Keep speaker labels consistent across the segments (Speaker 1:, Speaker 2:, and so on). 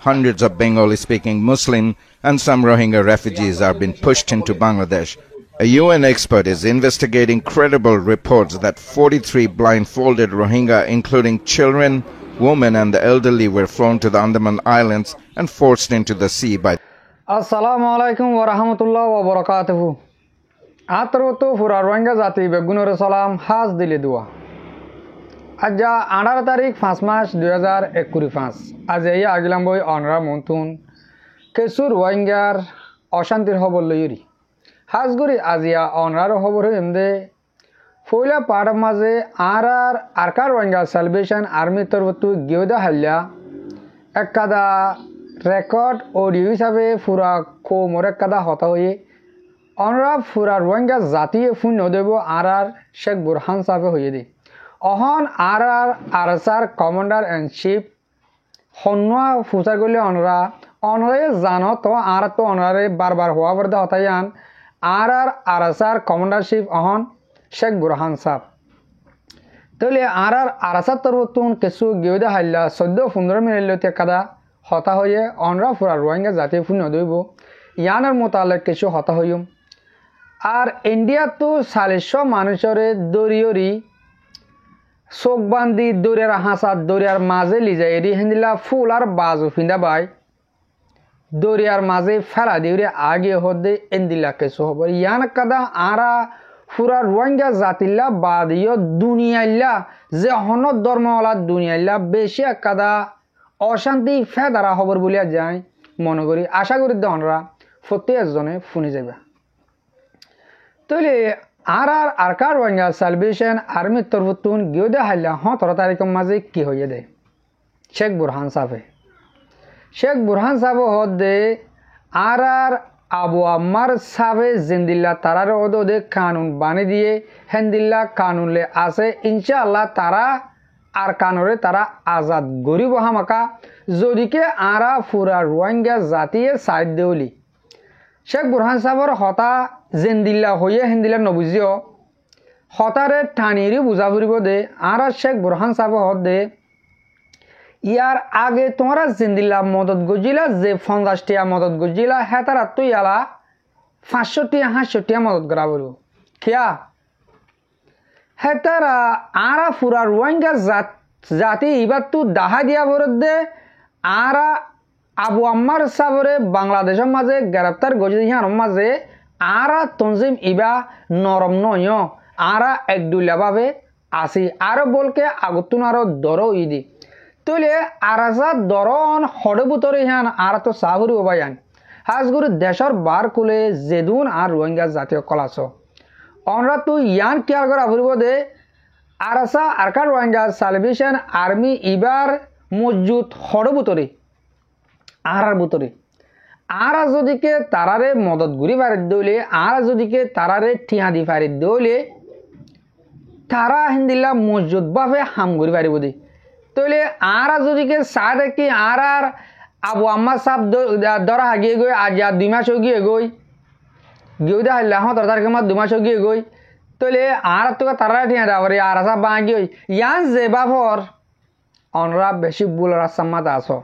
Speaker 1: hundreds of Bengali-speaking Muslim and some Rohingya refugees are being pushed into Bangladesh. A UN expert is investigating credible reports that 43 blindfolded Rohingya, including children, women and the elderly, were flown to the Andaman Islands and forced into the sea by...
Speaker 2: Assalamu alaikum wa rahmatullahi wa barakatuhu. Atroto fura Rohingya jati begunor salam haz dile dua. Aja 18 তারিখ 5 মাস 2021 আজ এই আগিলাম বই অনরা মন্তুন কিছু রোহিঙ্গার অশান্তির খবর লইরি হাজগুড়ি আজিয়া অনরার খবর এমদে ফইলা পাড় মাঝে আর আরকার রোহিঙ্গা সালভেশন আর্মি তরফতু গিয়োদা হাল্লা এককাদা রেকর্ড অডিও হিসাবে ফুরা কোমর এককাদা হতা হয়ে অনরা ফুরা রোহিঙ্গা জাতীয় শূন্য দেব আর শেখ বুরহান সাহেব হয়ে দে অহন আরসার কমান্ডার এন্ড চিফ হন্যা ফুচার করলে অনরে জানো তো আর তো অনরে বারবার হওয়া পড়তে হতাইয়ান আরসার কমান্ডার চিফ অহন শেখ বুরহান সাহেব তাহলে আরসার তরফতুন কিছু গিয়ে হাইলা 14-15 মিনিট কাদা হতা হয়ে অনরা ফুরা রোহিঙ্গা জাতীয় শূন্য দইব ইয়ানের মোতালেক কিছু হতা হইম আর ইন্ডিয়া তো 400 মানুষের দরিয়রি চোখ বান্ধি দরিয়ার হাঁচাত দরিয়ার মাঝে লিজাই এরি হেন্দিলা ফুল আর বাজু ফিন্দা বাই দরিয়ার মাঝে ফেলা দিউরে আগে হদে এন্দিলা কিছু হব ইয়ান কাদা আরা ফুরা রোহিঙ্গা জাতিল্লা বাদিও দুনিয়াইল্লা যে হন ধর্মওয়ালা দুনিয়াইল্লা বেশি কাদা অশান্তি ফেদারা হবর বলিয়া যায় মনে করি আশা করি দনরা প্রত্যেকজনে শুনি যাবে তাহলে আরকার রোহিঙ্গা সালভেশন আর্মির তরফতুন গিয়ে হাইলা 17 তারিখের মাঝে কি হয়ে দে শেখ বুরহান সাহেব হদে আর আবু আম্মার সাহেব জিন্দিল্লা তারার ওদে কানুন বানি দিয়ে হেন্দিল্লা কানুনলে আছে ইনশাআল্লাহ তারা আর কানুরে তারা আজাদ গরিব হামাকা যদিকে আরা ফুরা রোহিঙ্গা জাতিয়ে সাইড দেউলি শেখ বুরহান সাহেবর হতা জেন্দিল্লা হয়ে হেন্দিল্লা নবুজিও হতারে টানিরি বুঝা ফুরিব দে আর শেখ বুরহান সাহেব হদ দে ইয়ার আগে তোমরা জেন্দিল্লা মদত গজিলা যে 50 টিয়া মদত গজিলা হেতারা তো ইয়ালা 500 টিয়া 500 টিয়া মদত করা বলব কিয়া হেতারা আরা ফুরা রোহিঙ্গা জাতি এবার তো দাহা দিয়া বরদ দে আরা আবু আম্মার সাবরে বাংলাদেশের মাঝে গ্রেপ্তার গজি দিয়ার মাঝে আরা তনজিম ইবা নরম নয় আরা একদুল্লাভাবে আসি আরো বলকে আগতুন আরো দর ইদি তুলে আরাজা দরন হড়ে বুতরে হান আর তো সাহুরি ওবায়ান হাজগুরু দেশর বার কুলে জেদুন আর রোহিঙ্গা জাতীয় কলাস অনরা তো ইয়ান কেয়ার করা ফুরিব দে আরাসা আরকার রোহিঙ্গা সালভেশন আর্মি ইবার মজুদ হড়ে বুতরে আর বুতরে আরা যদিকে তারারে মদত ঘুরি পারি দৌলে আরা যদিকে তারারে ঠিয়া দি পারি দৌলে তারা হিন্দিল্লা মজুদ ভাবে হাম ঘুরি পারিব দে তইলে আরা যদিকে চা দেখি আর আবু আম্মা সাহেব ধরা হাগিয়ে গই আজ 2 মাস গিয়ে গই গিয়ে দে হাইলা 17 তারিখের মাস 2 মাস গিয়ে গই তইলে আর তো তারা ঠিয়া দাবরে আর সাহেব বাঁগি গই ইয়ান যে বাফর অনরা বেশি বুল রাসাম্মাত আছো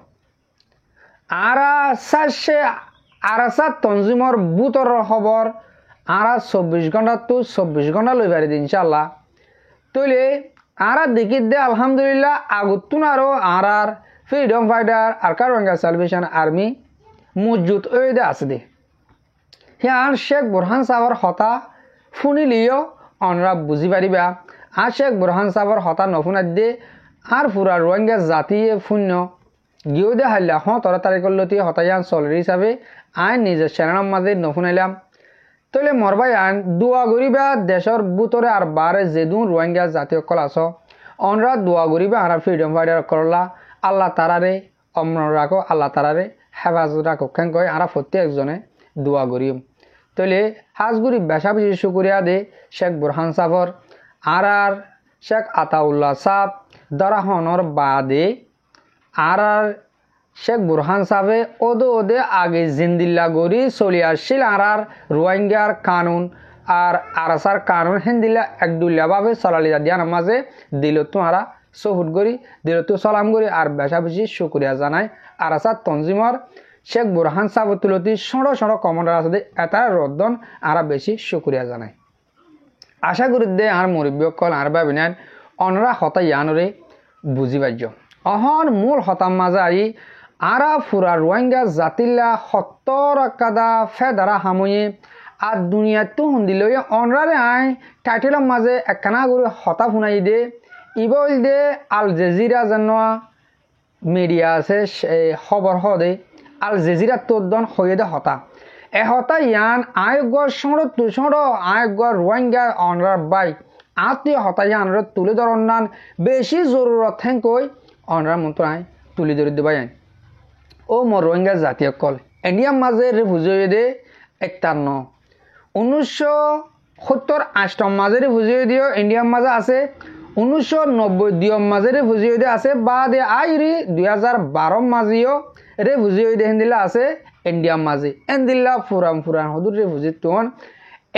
Speaker 2: আরা সাশে আরাসা তনজিমর বুতর খবর আরা 24 ঘন্টা তো 24 ঘন্টা লই পারি ইনশাআল্লাহ তইলে আরা দেখি দে আলহামদুলিল্লাহ আগুতুন আরো আর freedom fighter Arakan Rohingya Salvation Army মজুদ ওই দে আছে দে হিয়ান শেখ বুরহান সাহেবর হতা শুনিলিও অনরা বুঝি পারিবা আর শেখ বুরহান সাহেবর হতা নফুনাত দে আর পুরা রোহিঙ্গা জাতীয় শূন্য গিয়ে দে হাইলা 17 তারিখের লতি হতায়ান চলরি হিসাবে আইন নিজের চ্যানেলের মাঝে নফুনাইলাম তাহলে মরবাই আইন দোয়া গরিবা দেশের বুতরে আর বারে যেদুন রোহিঙ্গা জাতীয় কলাস অনরা দোয়া গরিবা আর ফ্রিডম ফাইটার করলা আল্লাহ তারারে অমন রাখো আল্লাহ তারারে হেফাজত রাখো কেন কয় আর প্রত্যেকজনে দোয়া গরিম তাহলে হাজগুড়ি বেশা বেশি শুক্রিয়া দে শেখ বুরহান সাহর আর শেখ আতাউল্লাহ সাহ দরাহনর বাদে আর শেখ বুরহান সাহেব ওদে আগে জিন্দিল্লা গড়ি চলি আসছিল আর রোহিঙ্গার কানুন আর আরসার কানুন হিন্দিল্লা একদুল্লাভাবে চলালি দিয়ার মাঝে দিল তোমারা সহুদ করি দিলতো সালাম করি আর বেশা বেশি শুক্রিয়া জানাই আর আসা তঞ্জিমর শেখ বুরহান সাবতুলতি সড় সড় কমান্ডার আছে এটা রদ্দন আর বেশি শুক্রিয়া জানাই আশা করি দে আর মুরব্বী কল আর ভাবিনেন অনরা হতা ইয়ানরে বুঝি পাইজ অহন মূল হতাম মাঝারি আরা ফুরা রোহিঙ্গা জাতিল্লা 70 কাদা ফেদারা হাময়ে আর দুনিয়া তো হুন্দিলই অনরারে আই টাইটেলের মাঝে একখানা করে হতা শুনাই দে ইবল দে আল জাজিরা জানোয়া মিডিয়া আছে খবর হদে আল জাজিরা তোদন হয়ে দে হতা এ হতা ইয়ান আয়োগর সড় তুষড় আয়োগর রোহিঙ্গা অনরার বাই আত্মীয় হতা ইয়ানরে তুলে ধরন নান বেশি জরুরত হেন কই অনরার মন্ত্রায় তুলে ধরে দেবাই ও মর রোহিঙ্গা জাতীয় কল ইন্ডিয়ার মাঝে রিফিউজি দে 1970-80 মাঝে রিফিউজি দিও ইন্ডিয়ার মাঝে আছে 1990 দিও মাঝে রিফিউজি দে আছে বা দে আইরি 2012 মাঝেও রিফিউজি দে হিন্দিলা আছে ইন্ডিয়ার মাঝে এন্দিল্লা ফুরাম হদুর রিফিউজি তোন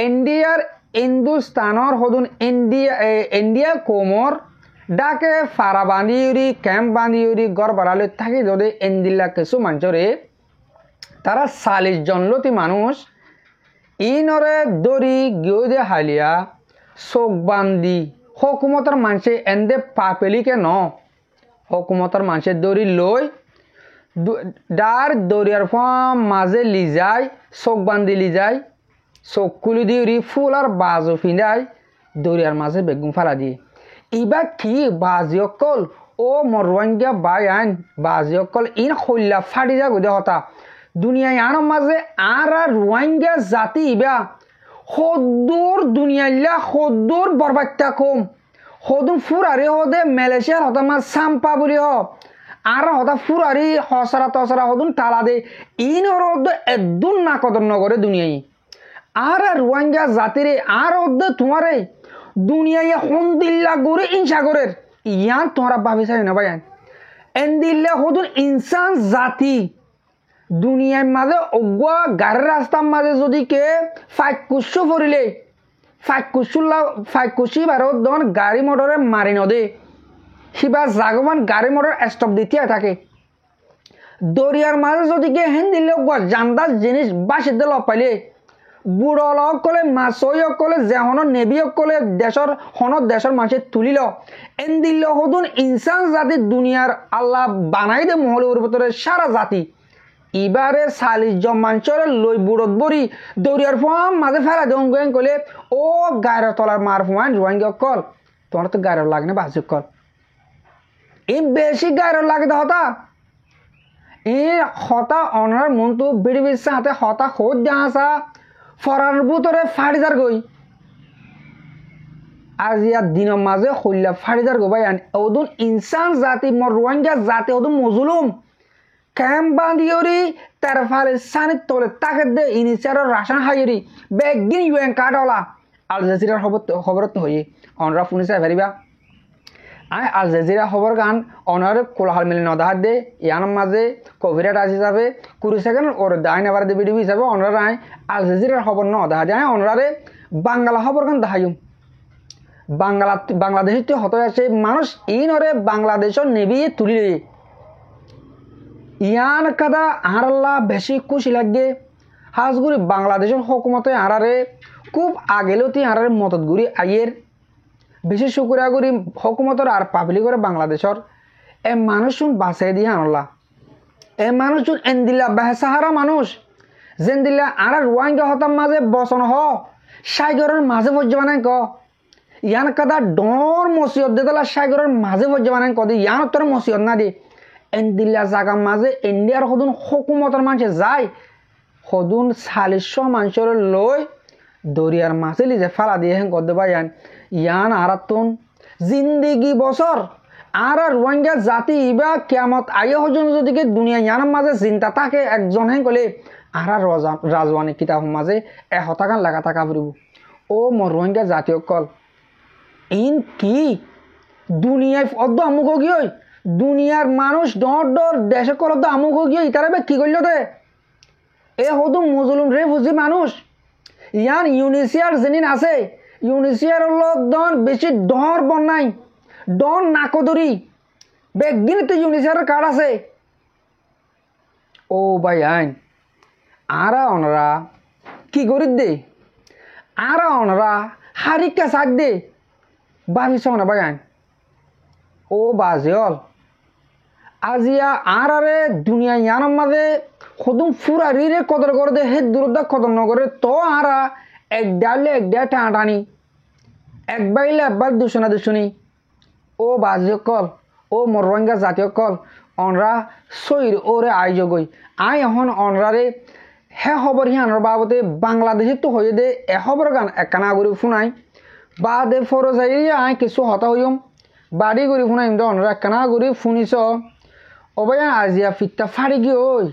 Speaker 2: ইন্ডিয়ার হিন্দুস্তানর হদুন ইন্ডিয়া কোমর ডাকে ফারা বান্ধিউরি ক্যাম্প বান্ধিউরি গড় বাড়ালে থাকি যদি এন্দিল্লা কিছু মানুষরে তারা 40 জন লতি মানুষ ইনরে দড়ি গিয়ে হালিয়া চোখ বান্ধি হকুমতর মানুষে এন্দে পাপেলিকে ন হকুমতর মানুষে দড়ি লই ডার দড়িয়ার মাঝে লিজাই চোখ বান্ধি লিজাই চোখ খুলি দিউরি ফুল আর বাজু ফিন্দাই দড়িয়ার মাঝে বেগুন ফালা দিয়ে ইবা কি বাজিয়কল ও মরওয়াঙ্গা বাই আইন বাজিয়কল ইন হইলা ফাটি যা গদে হতা দুনিয়ায় আনার মাঝে আর রোহিঙ্গা জাতি ইবা হদুর দুনিয়াইলা হদুর বরবাদটা কম হদুর ফুরারি হদে মালয়েশিয়ার হতা মাছ সাম্পা বলি হ আর হতা ফুরারি হসরা তসরা হদুন তালা দে ইনর হদ এদুন না কদর নগরে দুনিয়ায় আর রোহিঙ্গা জাতিরে আর হদ তোমারে দুনিয়ায় হন্দিল্লা গরে ইনসাগরের ইয়ান তোমরা ভাবি চাই না ভাই এন্দিল্লা হদুন ইনসান জাতি দুনিয়ার মাঝে অগুয়া গাড়ির রাস্তার মাঝে যদি কে ফাইকুশু পড়িলে ফাইকুশি ভারত দন গাড়ি মোটরে মারি নদে সিবা জাগমান গাড়ি মোটর স্টপ দিতে থাকে দরিয়ার মাঝে যদি কে হেন দিলে জান্দাজ জিনিস বাসি দিল পাইলে বুড়ল কলে মাছই কলে যেহন নেবি কলে দেশের মানুষের তুলিল এন দিল হদুন ইনসান জাতি দুনিয়ার আল্লাহ বানাই দে মহলের ভিতরে সারা জাতি এবারে 40 জন মানুষের লই বুড়ত বড়ি দরিয়ার ফাম মাঝে ফেলা দেন গোয়েন কলে ও গায়ের তলার মার ফুয়ান রোহিঙ্গা কল তোমার তো গায়ের লাগে না বাসি কল এই বেশি গায়ের লাগে হতা এই হতা অনার মন তো বেড়ে বেশি হাতে হতা খোঁজ যা আসা ফরার ভিতরে ফাড়িদার গই আজ ইয়ার দিনের মাঝে হইলা ফাড়িদার গো ভাই ওদুন ইনসান জাতি মর রোহিঙ্গা জাতি ওদুন মজলুম ক্যাম্প বান্ধিওরি তার ফালে সানিত তোলে তাকে দে ইনিশিয়ার রাশন হাইরি বেগিন ইউএন কার্ডলা আল জাজিরার খবরত হয়ে অনরা ফুনিসা ফেরিবা আয় আল জাজিরা খবর গান অনার কোলাহাল মিলে নদাহাত দে ইয়ান মাঝে কোভিড হিসাবে 20 সেকেন্ড ওর দায় নেবার দেবী ডিবি হিসাবে অনরা আয় আল জাজিরার খবর নদাহা যায় অনরারে বাংলা খবর গান দাহাইম বাংলাদেশে হতে আছে মানুষ ইনরে বাংলাদেশের নেবি তুলিলে ইয়ান কাদা আহারাল্লাহ বেশি খুশি লাগে হাজগুড়ি বাংলাদেশের হকুমতে আহারে খুব আগেলতি আহারের মতত গুড়ি আইয়ের বেশি শুক্রিয়া করি হকুমতর আর পাবলিক করে বাংলাদেশের এ মানুষ বাঁচাই দিয়ে আনলা এ মানুষ এন্দিল্লা বেসাহারা মানুষ যেন দিল্লা আর রোহিঙ্গা হতাম মাঝে বসন হ সাইগরের মাঝে পর্যন্ত বানাই ক ইয়ান কাদা ডর মসিয়ত দেলা সাইগরের মাঝে পর্যন্ত বানাই ক ইয়ান তোর মসিয়ত না দি এন্দিল্লা জাগা মাঝে ইন্ডিয়ার সদুন হকুমতর মানুষে যায় সদুন 40 মানুষের লই দরিয়ার মাঝে লিজে ফালা দিয়ে হেন কদ ভাইয়ান ইয়ান আরাতুন জিন্দিগি বছর আর রোহিঙ্গা জাতি ইবা কিয়ামত আইয়ে হজন যদি দুনিয়া ইয়ানের মাঝে চিন্তা থাকে একজন হেন কলে আর রাজওয়ানি কিতাব মাঝে হতাকান লাগা থাকা ফুরিব ও মর রোহিঙ্গা জাতীয় কল ইন কি দুনিয়ায় অদ্দ আমুক গিয়ে দুনিয়ার মানুষ ডর দেশে কল আমুক গিয়ে ইতারে কি করল দে এ হদু মুজলুম রেফুজি মানুষ ইয়ান ইউনিসিয়ার যেদিন আছে ইউনিসিয়ার দন বেশি ডর বনাই ডন নাকদরি বেগিনিতে ইউনিসেফের কার্ড আছে ও ভাই আইন আরা অনরা কি করি দে আরা অনরা হারিকা সাক দে ভাবিস না ভাই আইন ও বাজিয়ল আজিয়া আরে দুনিয়া ইয়ানোর মাঝে খুদুম ফুরারিরে কদর করে দে হে দূরদা কদর নগরে তো আরা এক ডালে এক ডা টানি এক বাইলে একবার দুশনা দুশনি ও বাজিয় কল ও মররঙ্গা জাতীয় কল অনরা সৈর ওরে আয়োজগই আই এখন অনরারে হে খবর হিয়ানোর বাবদে বাংলাদেশে তো হয়ে দে এ খবর গান একখানা করে শুনাই বা দে ফরজাই আই কিছু হতা হইম বাড়ি করে শুনাইম দে অনরা একখানা করে শুনিছ অবয়া আজিয়া ফিটটা ফাড়ি গিয়ে ওই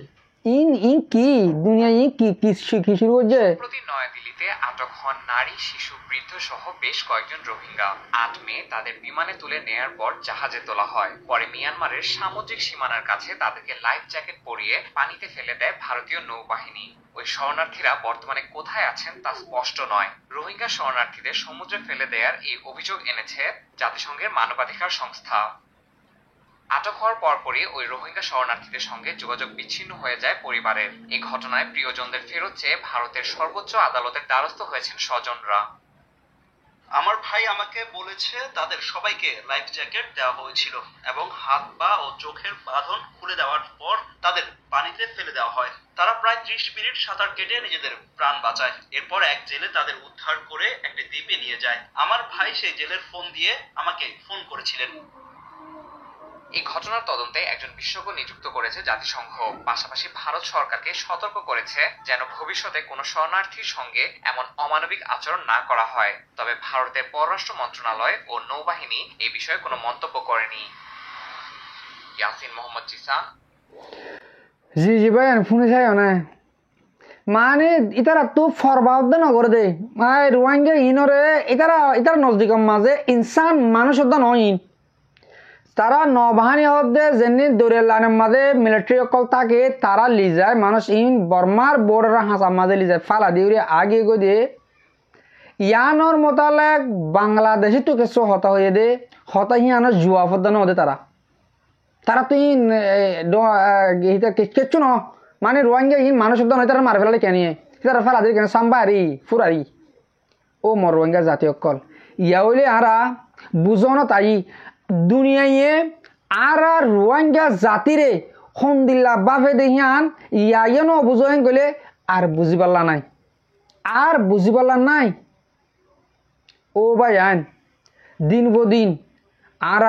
Speaker 2: ইন কি দুনিয়া কি শুরু হচ্ছে
Speaker 3: প্রতি নয়াদিল্লিতে আটক হন নারী শিশু বৃদ্ধ সহ বেশ কয়েকজন রোহিঙ্গা ৮ মে তাদের বিমানে তুলে নেয়ার পর জাহাজে তোলা হয় পরে মিয়ানমারের সামুদ্রিক সীমানার কাছে তাদেরকে লাইফ জ্যাকেট পরিয়ে পানিতে ফেলে দেয় ভারতীয় নৌবাহিনী ওই শরণার্থীরা বর্তমানে কোথায় আছেন তা স্পষ্ট নয় রোহিঙ্গা শরণার্থীদের সমুদ্রে ফেলে দেওয়ার এই অভিযোগ এনেছে জাতিসংঘের মানবাধিকার সংস্থা আটক হওয়ার পরপরই ওই রোহিঙ্গা শরণার্থীদের সঙ্গে যোগাযোগ বিচ্ছিন্ন হয়ে যায় পরিবারের এই ঘটনায় প্রিয়জনদের ফেরত চেয়ে ভারতের সর্বোচ্চ আদালতের দ্বারস্থ হয়েছেন স্বজনরা
Speaker 4: আমার ভাই আমাকে বলেছে তাদের সবাইকে লাইফ জ্যাকেট দেওয়া হয়েছিল এবং হাত পা ও চোখের বাঁধন খুলে দেওয়ার পর তাদের পানিতে ফেলে দেওয়া হয় তারা প্রায় 30 মিনিট সাঁতার কেটে নিজেদের প্রাণ বাঁচায় এরপর এক জেলে তাদের উদ্ধার করে একটা দ্বীপে নিয়ে যায় আমার ভাই সেই জেলের ফোন দিয়ে আমাকে ফোন করেছিলেন
Speaker 3: এই ঘটনার তদন্তে একজন বিশেষজ্ঞ নিযুক্ত করেছে জাতিসংঘ পাশাপাশি ভারত সরকারকে সতর্ক করেছে যেন ভবিষ্যতে কোনো শরণার্থীর সঙ্গে এমন অমানবিক আচরণ না করা হয় তবে ভারতের পররাষ্ট্র মন্ত্রণালয় ও নৌবাহিনী এই বিষয়ে কোনো মন্তব্য করেনি ইয়াসিন মোহাম্মদ জিসান
Speaker 2: জি ভাই শুনে চাই না মানে ইতারা তো ফরবাদ নগর দে মানে রোহিঙ্গা ইনরে ইতারা নজদিকম মাঝে ইনসান মানুষ নয় তারা নৌবাহিনী হতে যেনি দরিয়ালানের মাঝে মিলিটারি অকল থাকে তারা লি যায় মানুষ ইন বর্মার বোর্ডের হাঁসার মাঝে লি যায় ফালা দিয়ে আগে গো দিয়ে ইয়ানোর মোতালেক বাংলাদেশি তো কিছু হতা হয়ে দে হতা হিয়ানোর জুয়া ফদ্দানো হতে তারা তো ইন কিচ্ছু ন মানে রোহিঙ্গা ইন মানুষ নয় তারা মার ফেলালে কেন তারা ফেলা দিয়ে কেন সাম্বারি ফুরারি ও মর রোহিঙ্গা জাতীয় অকল ইয়া হইলে আরা বুঝনো তাই দুনিয়ায় আর রোহিঙ্গা জাতিরে হন্দিল্লা বাফে দেহিয়ান ইয়াইন বুঝেন গেলে আর বুঝি পারলা নাই ও ভাই আইন দিন বদিন আর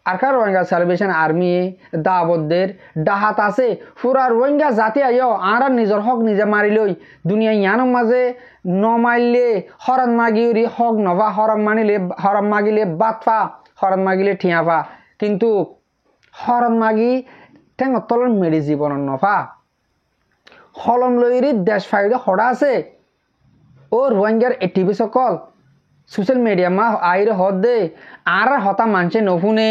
Speaker 2: কার রোহিঙ্গা সালভেশন আর্মি দাবতদের ডাহাত আছে পুরা রোহিঙ্গা জাতি আইও আর নিজের হক নিজে মারি লই দুনিয়া ইয়ানোর মাঝে নমাইলে হরণ মাগিউরি হক নভা হরম মাগিলে বাতফা হরণ মাগিলে ঠিয়াফা কিন্তু হরণ মাগি ঠেঙ তলন মেরি জীবন নফা হলম লইরি দেশ ফাইদে হড়া আছে ও রোহিঙ্গার এটিভি সকল সোশ্যাল মিডিয়া মা আইরে হদ দে আর হতা মানছে নফুনে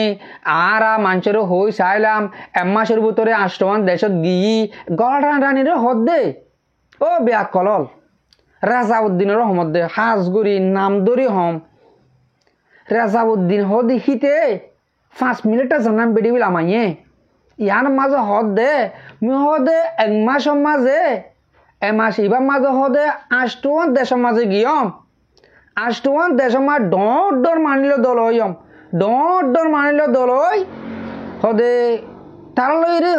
Speaker 2: আর মানছের হই চাইলাম এমাসের ভিতরে 8টা দেশত গিয়ে গলা রানিরে হদ দে ও বেয়া কলল রাজাউদ্দিনের হমদ দে হাজগুড়ি নামদরি হম রাজাউদ্দিন হদি হিতে 5 মিনিটে জানাম বেডিবিল আমাইয়ে ইয়ার মাঝে হদ দে হদে 1 মাসের মাঝে এমাস ইবার মাঝে হদে 8টা দেশের মাঝে গিয়ম 8টা দেশের মাঝে ডর মানিল দল হইম ডর মানিল দল হই হদে তার লইরে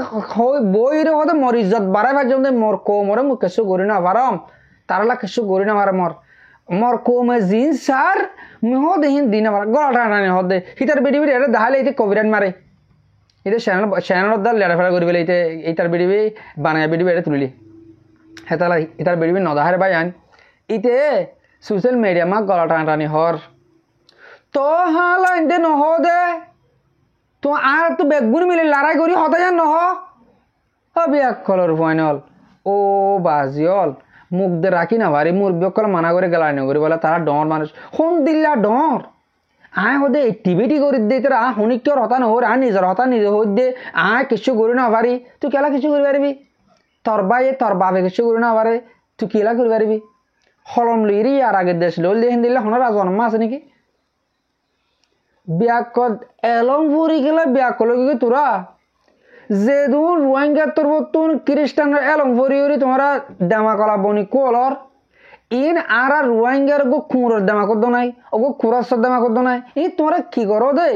Speaker 2: বইরে হদে মর ইজ্জত বাড়াই ভাজম দে মর কোমরে মুখ কিছু করি না পারম তারলা কিছু করি না পারে মর কোমে জিন সার হদে হিন দিন পার গলা টানি হদে হিতার বেডিবি এটা দাহালে এতে কবিরান মারে এটা চ্যানেল দাল লেড়া ফেলা করি বলে এইটার বেডিবি বানায় বেডিবি এটা তুলিলি হেতালা ইতার বেডিবি নদাহারে ভাই আন ইতে সোশ্যাল মিডিয়া মা গলা টানি হর তো হালা ইন্দে নহ দে তো আর তো বেগুন মিলে লড়াই করি হতে যান নহ হবি এক কলর ফাইনাল ও বাজিয়ল মুখ দে রাখি না ভারি মুর বিয়কল মানা করে গেলাই নগরি বলে তারা ডর মানুষ হন দিল্লা ডর আয় হদে টিভিটি করি দে তোরা হনিকর হতা নহর আর নিজের হতা নিজে হই দে আয় কিছু করি না পারি তুই কেলা কিছু করি পারবি তোর ভাই তোর বাবে কিছু করি না পারে তুই কেলা করি পারবি হলম লইরি আর আগের দেশ লইল দিয়ে দিলে হনার জন্ম আছে নাকি ব্যাকত এলং ফুরি গেলে ব্যাকলগে তোরা যেদুন রোহিঙ্গা তোর তুন খ্রিস্টান এলং ফুরি তোমরা দামা কলা বনি কলর ইন আর রোহিঙ্গার গো খুঁড়র দামা করতো নাই ওগো খুরাসর দামা করতো নাই ই তোমরা কি করো দে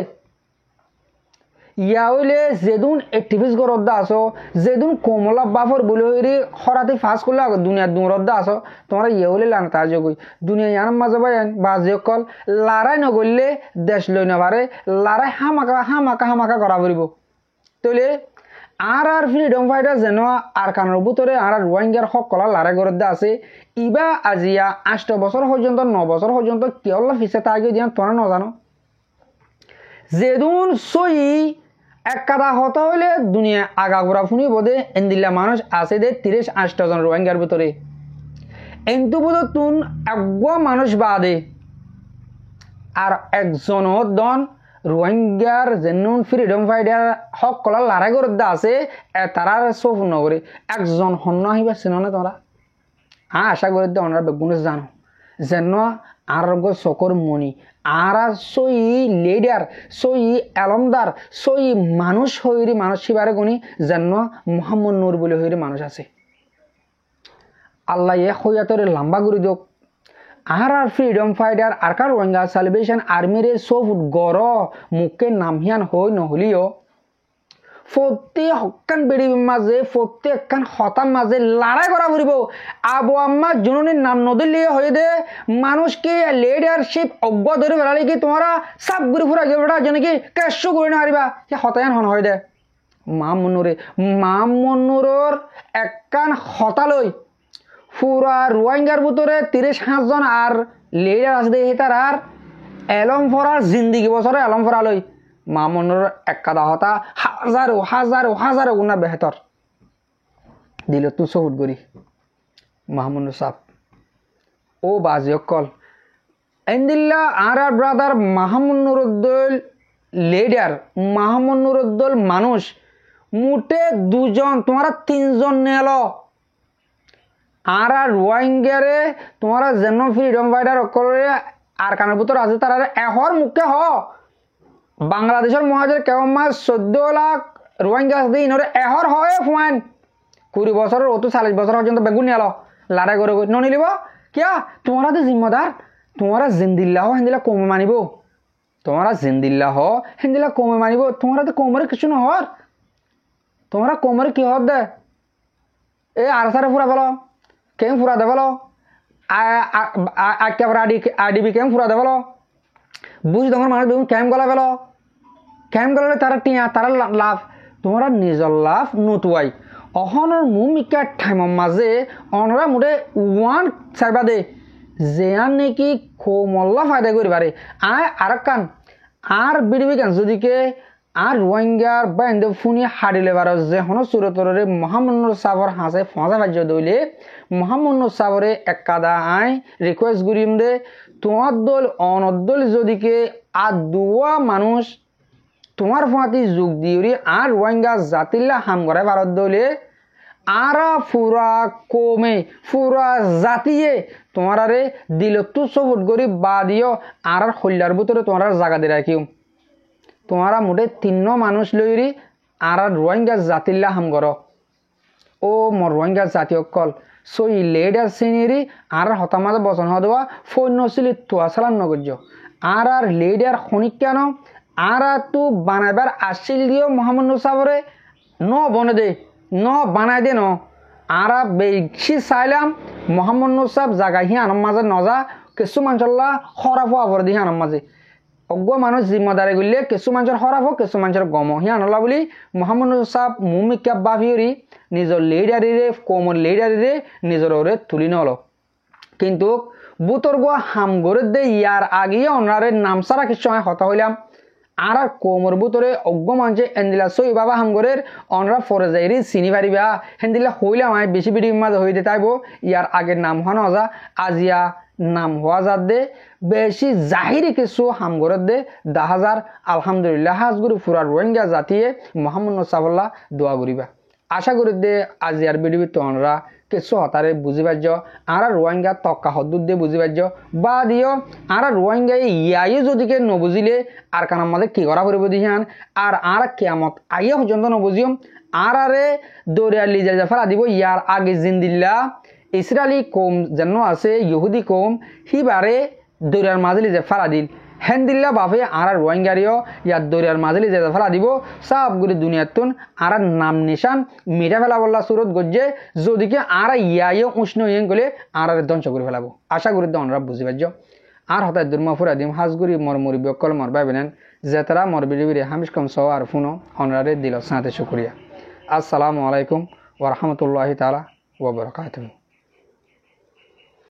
Speaker 2: ইয়া হইলে যেদুন একটিভিস গরদ্দা আসো যেদুন কমলা বাফর বলে হইরে হরাতে ফাঁস করলে দুনিয়ার দুরদ্দা আসো তোমরা ইয়ে হইলে লাং তার যোগ দুনিয়া ইয়ার মাঝে বাইন বাজে কল লারাই নগরলে দেশ লই না পারে লারাই হামাকা করা পড়িব তইলে আর ফ্রিডম ফাইটার যেন আর কানের ভিতরে আর রোহিঙ্গার সকলা লারাই গরদ্দা আছে ইবা আজিয়া 8 বছর পর্যন্ত 9 বছর পর্যন্ত কেউলা ফিসে তাকে দিয়া তোমরা নজানো যেদুন সই এক কাদা হতা হইলে দুনিয়া আগাগোড়া ফুনি বোধে এন্দিল্লা মানুষ আছে দে 38 জন রোহিঙ্গার ভিতরে এন্তু বোধ তুন একগা মানুষ বাদে আর একজন দন রোহিঙ্গার যেনুন ফ্রিডম ফাইটার হক কলা লড়াই করতে আছে তারার সফ নগরে একজন হন্য আহিবা চিননে তোমরা আশা করি ওনারা বেগুনে জানো যেন আরোগ্য চকর মনি আর সই লিডার সই এলমদার সই মানুষ হইরি মানুষ শিবারে গুনি যেন মোহাম্মদ নূর বলে হইরি মানুষ আছে আল্লাহ এ হইয়াতরে লম্বা করে দিক আর ফ্রিডম ফাইটার আর কার রোহিঙ্গা সালভেশন আর্মিরে সব গড় মুখে নামহিয়ান হই নহলিও প্রত্যেক হকান বেড়ি মাঝে প্রত্যেকখান হতার মাঝে লড়াই করা ফুরিব আবু আম্মা জননীর নাম নদীলে হয়ে দে মানুষকে লিডারশিপ অজ্ঞ ধরে বেড়ালে কি তোমরা সাপ ঘুরে ফুরা গেটা যেন কি কেশু করে না হারিবা সে হতায়ান হন হয়ে দে মা মন্নুরর একখান হতালই পুরা রোহিঙ্গার ভিতরে 37 জন আর লিডার আছে দে তার আর এলম ফরার জিন্দিগি বছরে এলম ফরালই মামুনুর এক কাদা হতা হাজারো গুণা বেহতর দিল তু সহুট গরি মাহমুনুর সাহ ও বাজি অকল এন্দিল্লা আর ব্রাদার মাহমুনুরুদ্দৌল লিডার মাহমুনুরুদ্দৌল মানুষ মুটে 2 জন তোমরা 3 জন নেল আর রোহিঙ্গারে তোমরা যেন ফ্রিডম ফাইটার অকলে আর কানের ভিতর আছে তারা এহর মুখে হ বাংলাদেশের মহাজের কেমন মাস 14 লাখ রোহিঙ্গা আছে ইনরে এহর হয় ফুয়ান 20 বছরের অত 40 বছর পর্যন্ত বেগুন নিল লড়াই করে ননিলিব কিয়া তোমরা তো জিম্মেদার তোমরা জিন্দিল্লাহ হিন্দিলা কমে মানিব তোমরা জিন্দিল্লাহ হিন্দিলা কমে মানিব তোমরা তো কোমরে কিছু নহর তোমরা কোমরে কি হর দে এ আর সারে ফুরা বলো কেম ফুরা দে বলো আইডিবি কেম ফুরা দে বলো বুঝ তোমার মানুষ বেগুন ক্যাম্প গলা পেল ক্যাম্প গলালে তারা টিয়া তারা লাভ তোমরা নিজের লাভ নতুয়াই অহনের মুমিকা টাইমের মাঝে অনরা মুঠে ওয়ান চাইবা দে যেয়ান নাকি কোমল্লা ফায়দা করি পারে আর কান আর বিড়িবি কান যদিকে আর রোহিঙ্গার বাইন্দ ফুনি হারিলে বার যে হন সুরতরে মোহাম্মদ সাবর হাসে ফজা বাজ্য দইলে মোহাম্মদ সাবরে এক কাদা আই রিকোয়েস্ট করিম দে তোমার দল অনদল যদিকে আর দুয়া মানুষ তোমার ফাঁতি যোগ দিওরি আর রোহিঙ্গা জাতিল্লা হাম করে ভারত দলে আরা ফুরা কমে ফুরা জাতিয়ে তোমার আরে দিল তু সবুট করি বা দিও আর হল্যার ভিতরে তোমার জায়গা দিয়ে রাখিও তোমারা মোটে 3 মানুষ লইরি আর রোহিঙ্গা জাতিল্লা হাম কর ও মোর রোহিঙ্গা জাতি অকল সই লেডার সিনিয়রি আর হতামাজে বচন হওয়া ফোন নছিলি তোয়া চালান নগর্য আর লেডার খনিক কেন আর তু বানাইবার আসছিল দিও মোহাম্মদ সাবরে ন বনে দে ন বানাই দে ন আর বেশি চাইলাম মোহাম্মদ সাব জাগা হি আনম মাঝে নজা কিছু মানুষল্লা খরাফ হওয়ার দিয়ে আনম মাঝে অজ্ঞ মানুষ জিম্মাদারি করলে কিছু মানুষের হরাফ হোক কিছু মানুষের গম হি আনলা বলি মোহাম্মদ সাব মুমিকা বাফিয়রি নিজের লিডারিরে কোমর লিডারিরে নিজের ওরে তুলি নল কিন্তু বুতর্গ হাম গড়ে দে ইয়ার আগে ওনারে নাম সারা কিছু সময় হতা হইলাম আর কোমর বুতরে অজ্ঞ মানুষে এন্দিলা সই বাবা হামগরের অনরা ফরে যাইরি চিনি পারিবা হেন্দিলা হইলাম আমি বেশি বেশি মাঝে হইতে তাইব ইয়ার আগের নাম হওয়া নজা আজিয়া নাম হওয়া যার দে বেশি জাহিরি কিছু হামগরের দে 10,000 আলহামদুলিল্লাহ হাজগুরু ফুরা রোহিঙ্গা জাতিয়ে মোহাম্মদ সাবল্লাহ দোয়া করিবা আশা করি দে আজিয়ার ভিডিও তোমরা কিছু হতারে বুঝি পারছ আর রোহিঙ্গা তক্কা হদ্দুর দিয়ে বুঝি পারছ বা দিও আর রোহিঙ্গা ইয়াইও যদিকে নবুঝিলে আর কানার মাঝে কি করা পড়ব দিহান আর কেমত আগে পর্যন্ত নবুঝিও আরে দরিয়ার লিজা ফেলা দিব ইয়ার আগে জিন্দিল্লা ইসরায়েলি কম যেন আছে ইহুদি কম হিবারে দরিয়ার মাঝে লিজা ফেলা দিল হেন্দিল্লা বাপে আর রোহিঙ্গারিও ইয়ার দরিয়ার মাঝে যে ফেলা দিব সবগুলি দুনিয়াতুন আর নাম নিশান মিঠা ফেলা বললা সুরত গজ্জে যদিকে আর ইয়াইও উষ্ণ ইয়েন গলে আর ধ্বংস করে ফেলাবো আশা করি দনরা বুঝি পারছ আর হঠাৎ দুর্মা ফুরা দিম হাজগুড়ি মর মুড়ি বকল মর ভাইবেন যে তারা মর বিড়ি হামিশ কম সহ আর ফুনো অনরারে দিল সাথে শুক্রিয়া আসসালামু আলাইকুম ওয়া রাহমাতুল্লাহি তাআলা ওয়া বারাকাতুহু।